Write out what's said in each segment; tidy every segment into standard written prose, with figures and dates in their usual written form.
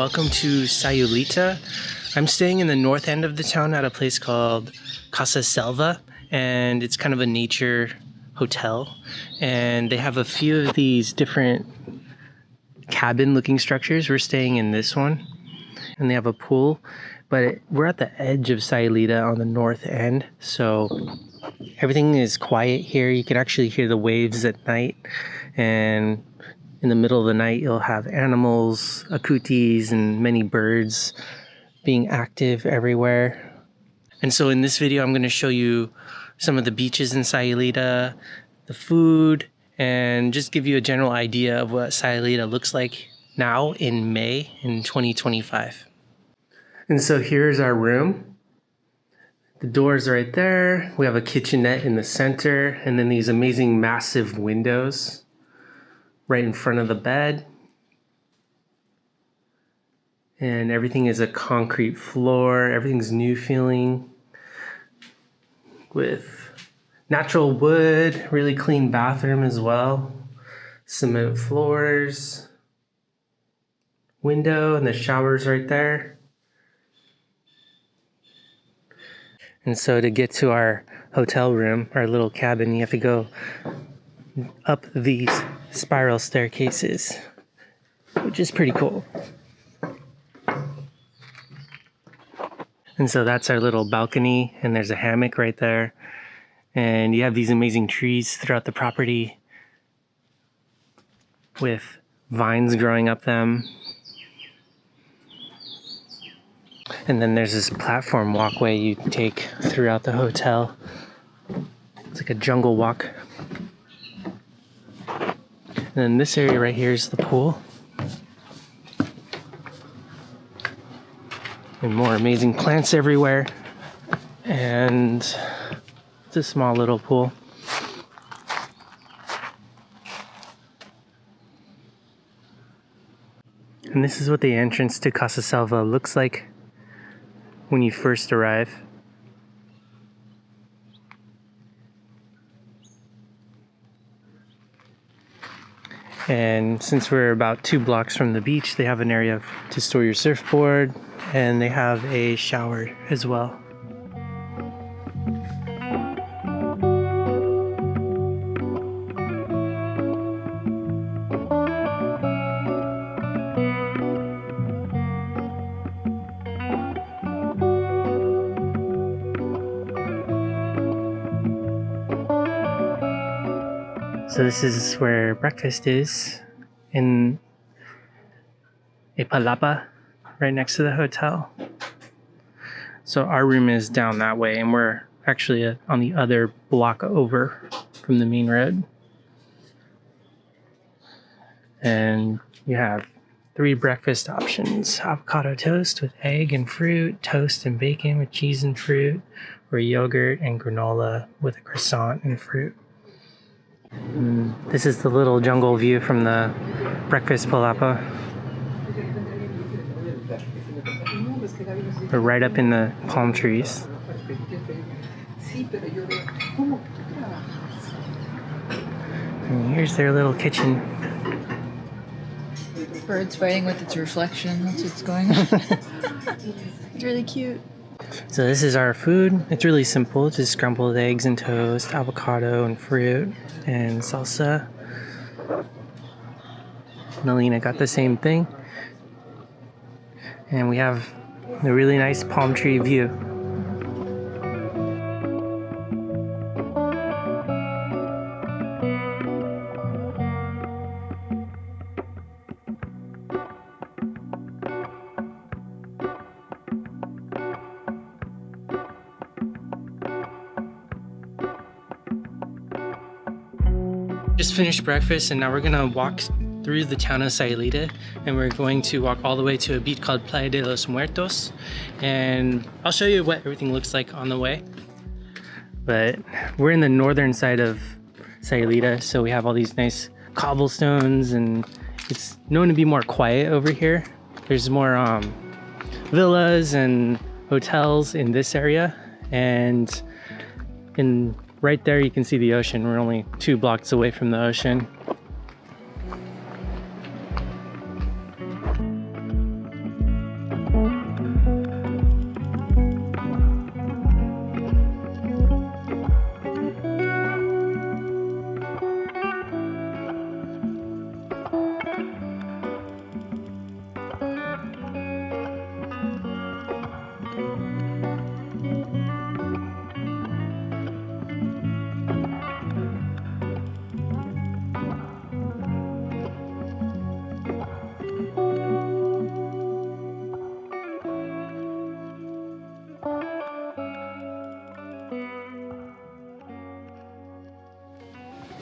welcome to Sayulita. I'm staying in the north end of the town at a place called Casa Selva, and it's kind of a nature hotel. And they have a few of these different cabin-looking structures. We're staying in this one, and they have a pool, but we're at the edge of Sayulita on the north end, so everything is quiet here. You can actually hear the waves at night, and in the middle of the night, you'll have animals, akutis, and many birds being active everywhere. And so in this video, I'm going to show you some of the beaches in Sayulita, the food, and just give you a general idea of what Sayulita looks like now in May in 2025. And so here's our room. The door's right there. We have a kitchenette in the center, and then these amazing massive windows right in front of the bed. And everything is a concrete floor. Everything's new feeling with natural wood, really clean bathroom as well. Cement floors, window, and the shower's right there. And so to get to our hotel room, our little cabin, you have to go up these spiral staircases, which is pretty cool. And so that's our little balcony, and there's a hammock right there. And you have these amazing trees throughout the property with vines growing up them. And then there's this platform walkway you take throughout the hotel. It's like a jungle walk. And then this area right here is the pool. And more amazing plants everywhere. And it's a small little pool. And this is what the entrance to Casa Selva looks like when you first arrive. And since we're about 2 blocks from the beach, they have an area to store your surfboard, and they have a shower as well. So this is where breakfast is, in a palapa right next to the hotel. So our room is down that way, and we're actually on the other block over from the main road. And you have 3 breakfast options: avocado toast with egg and fruit, toast and bacon with cheese and fruit, or yogurt and granola with a croissant and fruit. And this is the little jungle view from the breakfast palapa. We're right up in the palm trees. And here's their little kitchen. Bird's fighting with its reflection. That's what's going on. It's really cute. So this is our food. It's really simple, just scrambled eggs and toast, avocado and fruit, and salsa. Melina got the same thing. And we have a really nice palm tree view. Just finished breakfast, and now we're gonna walk through the town of Sayulita, and we're going to walk all the way to a beach called Playa de los Muertos, and I'll show you what everything looks like on the way. But we're in the northern side of Sayulita, so we have all these nice cobblestones, and it's known to be more quiet over here. There's more villas and hotels in this area, and right there you can see the ocean. We're only 2 blocks away from the ocean.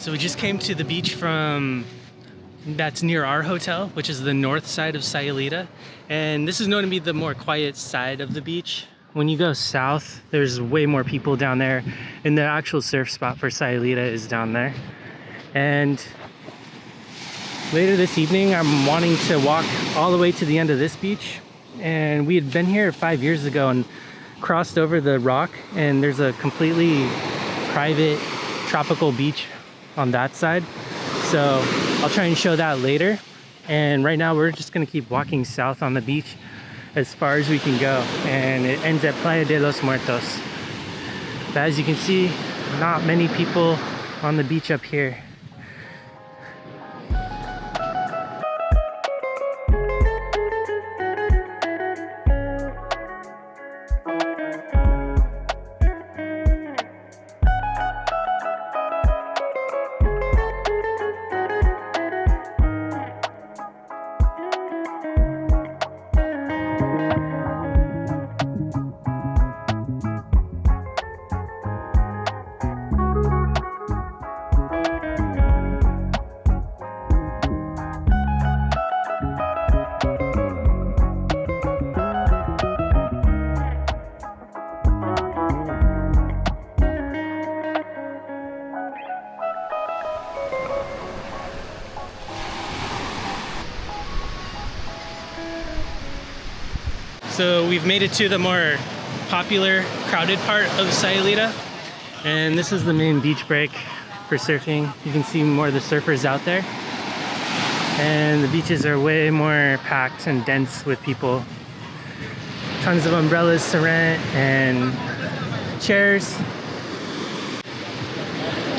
So we just came to the beach that's near our hotel, which is the north side of Sayulita. And this is known to be the more quiet side of the beach. When you go south, there's way more people down there. And the actual surf spot for Sayulita is down there. And later this evening, I'm wanting to walk all the way to the end of this beach. And we had been here 5 years ago and crossed over the rock. And there's a completely private tropical beach on that side. So I'll try and show that later. And right now we're just gonna keep walking south on the beach as far as we can go. And it ends at Playa de los Muertos. But as you can see, not many people on the beach up here. So we've made it to the more popular, crowded part of Sayulita. And this is the main beach break for surfing. You can see more of the surfers out there. And the beaches are way more packed and dense with people. Tons of umbrellas to rent and chairs.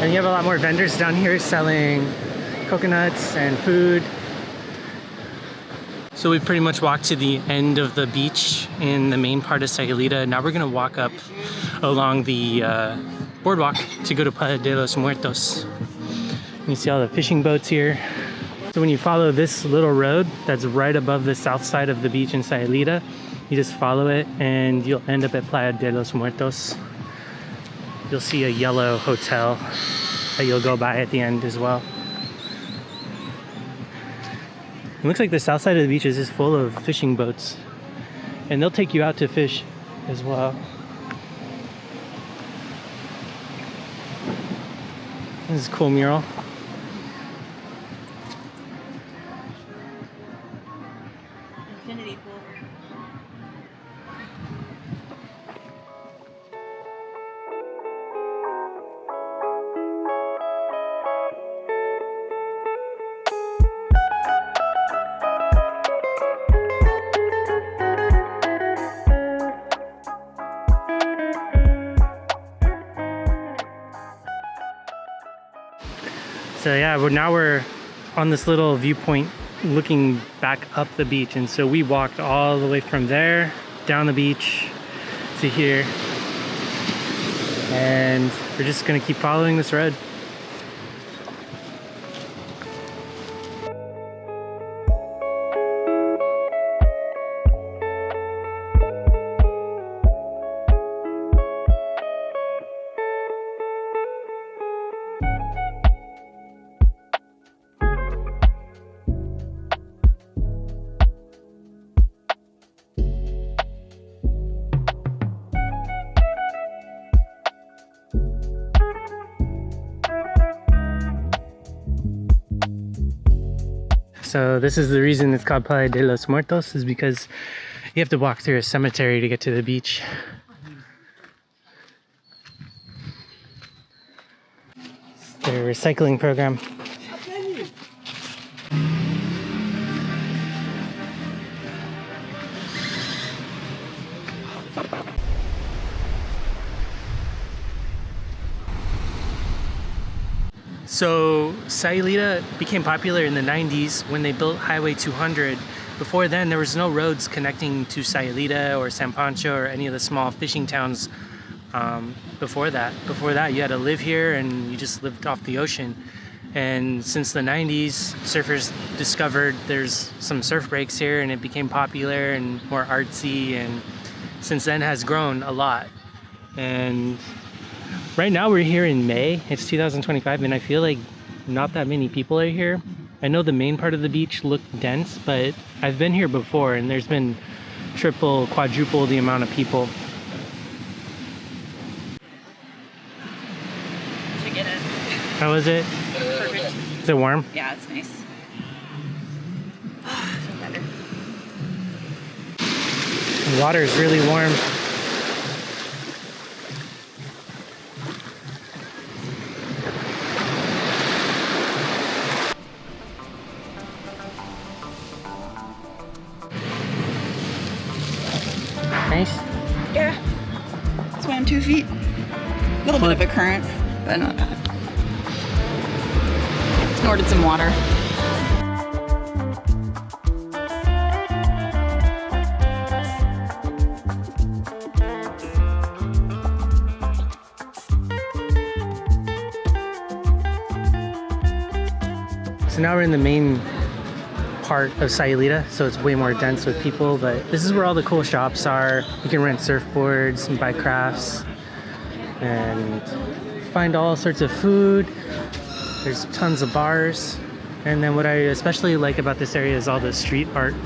And you have a lot more vendors down here selling coconuts and food. So we pretty much walked to the end of the beach in the main part of Sayulita. Now we're gonna walk up along the boardwalk to go to Playa de los Muertos. You see all the fishing boats here. So when you follow this little road that's right above the south side of the beach in Sayulita, you just follow it and you'll end up at Playa de los Muertos. You'll see a yellow hotel that you'll go by at the end as well. It looks like the south side of the beach is just full of fishing boats. And they'll take you out to fish as well. This is a cool mural. Infinity pool. So yeah, now we're on this little viewpoint looking back up the beach. And so we walked all the way from there down the beach to here. And we're just gonna keep following this road. So this is the reason it's called Playa de los Muertos, is because you have to walk through a cemetery to get to the beach. It's their recycling program. So Sayulita became popular in the 90s when they built Highway 200. Before then, there was no roads connecting to Sayulita or San Pancho or any of the small fishing towns before that. Before that, you had to live here and you just lived off the ocean. And since the 90s, surfers discovered there's some surf breaks here and it became popular and more artsy, and since then has grown a lot. And Right now we're here in May. It's 2025 and I feel like not that many people are here. I know the main part of the beach looked dense, but I've been here before and there's been triple, quadruple the amount of people. Should get it. How is it? Perfect. Is it warm? Yeah, it's nice. I feel better. The water is really warm. Nice. Yeah. Swam 2 feet. A little bit of a current, but not bad. Snorted some water. So now we're in the main part of Sayulita, so it's way more dense with people, but this is where all the cool shops are. You can rent surfboards and buy crafts and find all sorts of food. There's tons of bars. And then what I especially like about this area is all the street art.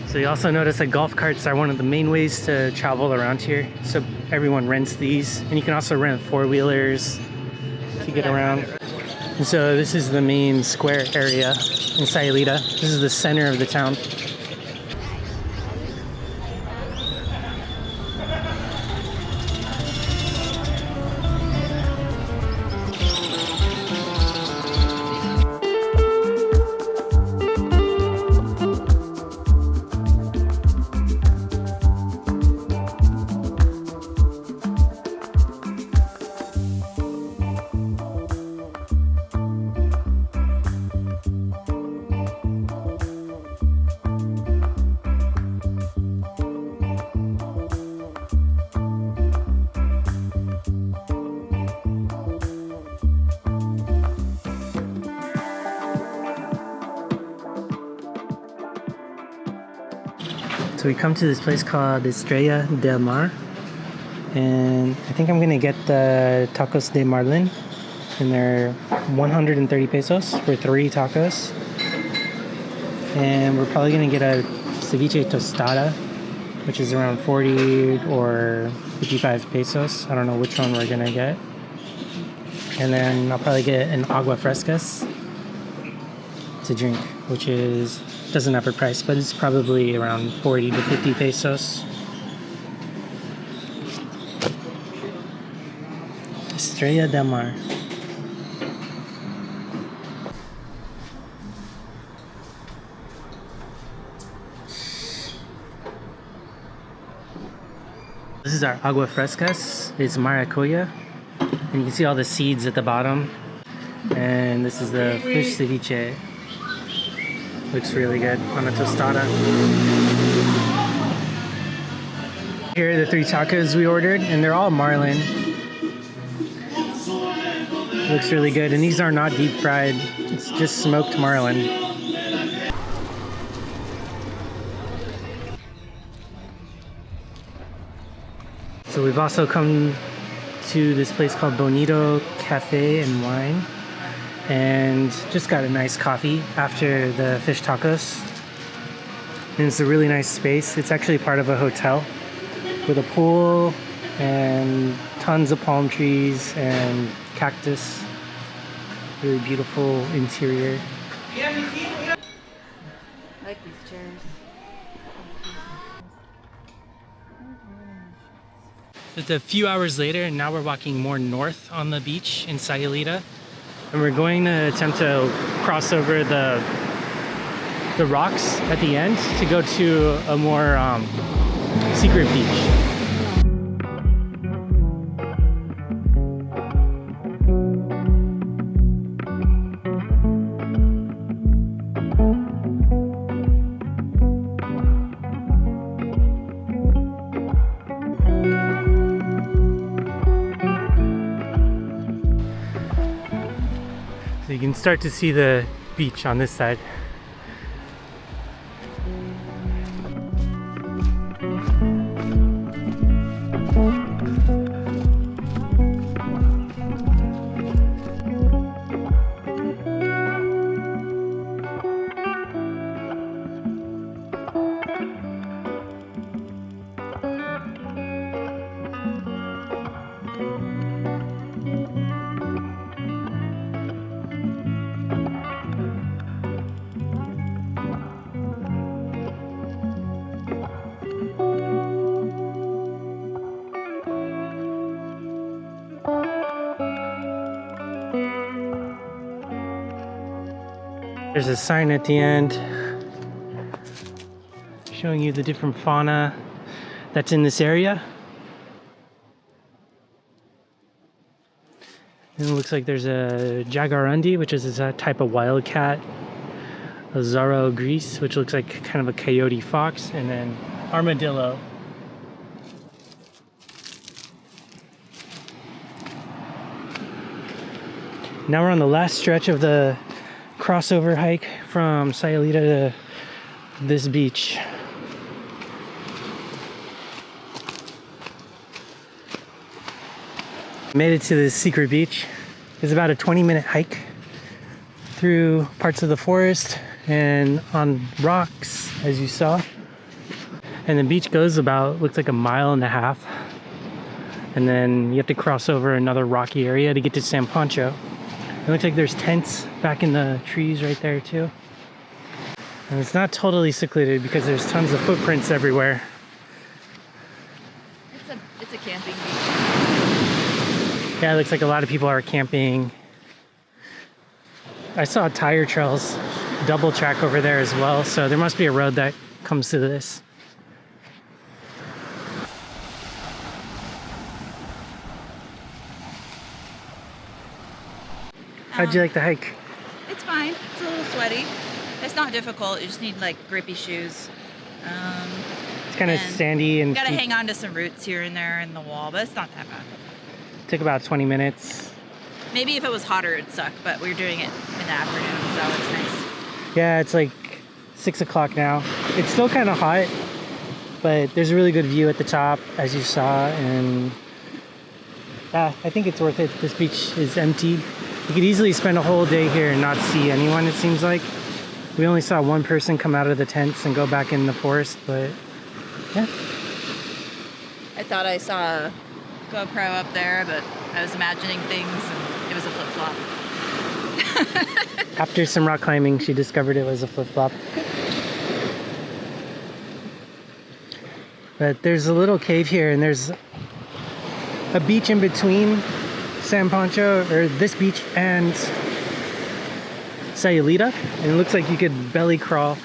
So you also notice that golf carts are one of the main ways to travel around here. So everyone rents these, and you can also rent four-wheelers to get around. And so this is the main square area in Sayulita. This is the center of the town. So we come to this place called Estrella del Mar, and I think I'm gonna get the tacos de marlin, and they're 130 pesos for 3 tacos. And we're probably gonna get a ceviche tostada, which is around 40 or 55 pesos. I don't know which one we're gonna get. And then I'll probably get an agua frescas to drink, which doesn't have a price, but it's probably around 40 to 50 pesos. Estrella del Mar. This is our agua frescas. It's maracuya, and you can see all the seeds at the bottom. And this is the fish ceviche. Looks really good on a tostada. Here are the 3 tacos we ordered, and they're all marlin. Looks really good, and these are not deep fried. It's just smoked marlin. So we've also come to this place called Bonito Cafe and Wine, and just got a nice coffee after the fish tacos. And it's a really nice space. It's actually part of a hotel with a pool and tons of palm trees and cactus. Really beautiful interior. like these chairs. It's a few hours later, and now we're walking more north on the beach in Sayulita. And we're going to attempt to cross over the rocks at the end to go to a more secret beach. So you can start to see the beach on this side. There's a sign at the end showing you the different fauna that's in this area. And it looks like there's a jaguarundi, which is a type of wildcat, a zaro gris, which looks like kind of a coyote fox, and then armadillo. Now we're on the last stretch of the crossover hike from Sayulita to this beach. Made it to this secret beach. It's about a 20-minute hike through parts of the forest and on rocks, as you saw. And the beach goes about, looks like a mile and a half. And then you have to cross over another rocky area to get to San Pancho. It looks like there's tents back in the trees right there too. And it's not totally secluded because there's tons of footprints everywhere. It's a camping beach. Yeah, it looks like a lot of people are camping. I saw tire trails, double track over there as well, so there must be a road that comes to this. How'd you like the hike? It's fine. It's a little sweaty. It's not difficult. You just need like grippy shoes. It's kind of sandy and you gotta hang on to some roots here and there in the wall, but it's not that bad. Took about 20 minutes. Maybe if it was hotter it'd suck, but we're doing it in the afternoon, so it's nice. Yeah, it's like 6 o'clock now. It's still kind of hot, but there's a really good view at the top, as you saw, and yeah, I think it's worth it. This beach is empty. You could easily spend a whole day here and not see anyone, it seems like. We only saw one person come out of the tents and go back in the forest, but yeah. I thought I saw a GoPro up there, but I was imagining things and it was a flip-flop. After some rock climbing, she discovered it was a flip-flop. But there's a little cave here, and there's a beach in between San Pancho, or this beach, and Sayulita. And it looks like you could belly crawl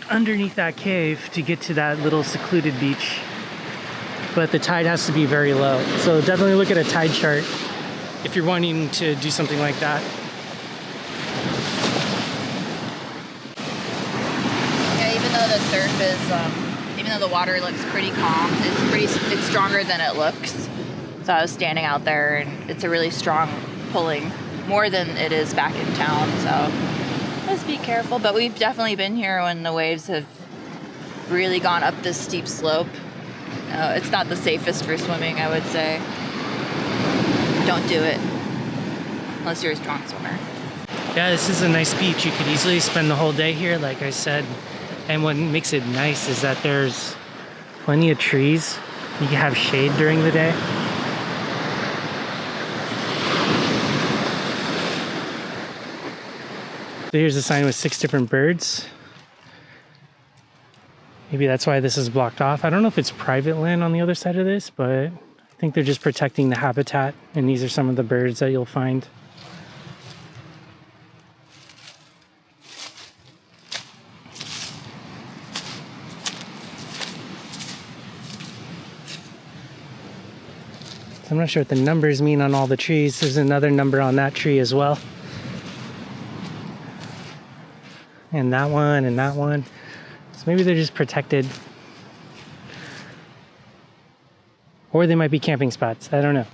underneath that cave to get to that little secluded beach. But the tide has to be very low. So definitely look at a tide chart if you're wanting to do something like that. Yeah, even though the surf is, even though the water looks pretty calm, it's stronger than it looks. So I was standing out there and it's a really strong pulling, more than it is back in town. So just be careful. But we've definitely been here when the waves have really gone up this steep slope. It's not the safest for swimming, I would say. Don't do it unless you're a strong swimmer. Yeah, this is a nice beach. You could easily spend the whole day here, like I said. And what makes it nice is that there's plenty of trees. You can have shade during the day. So here's a sign with 6 different birds. Maybe that's why this is blocked off. I don't know if it's private land on the other side of this, but I think they're just protecting the habitat, and these are some of the birds that you'll find. So I'm not sure what the numbers mean on all the trees. There's another number on that tree as well. And that one, and that one. So maybe they're just protected. Or they might be camping spots. I don't know.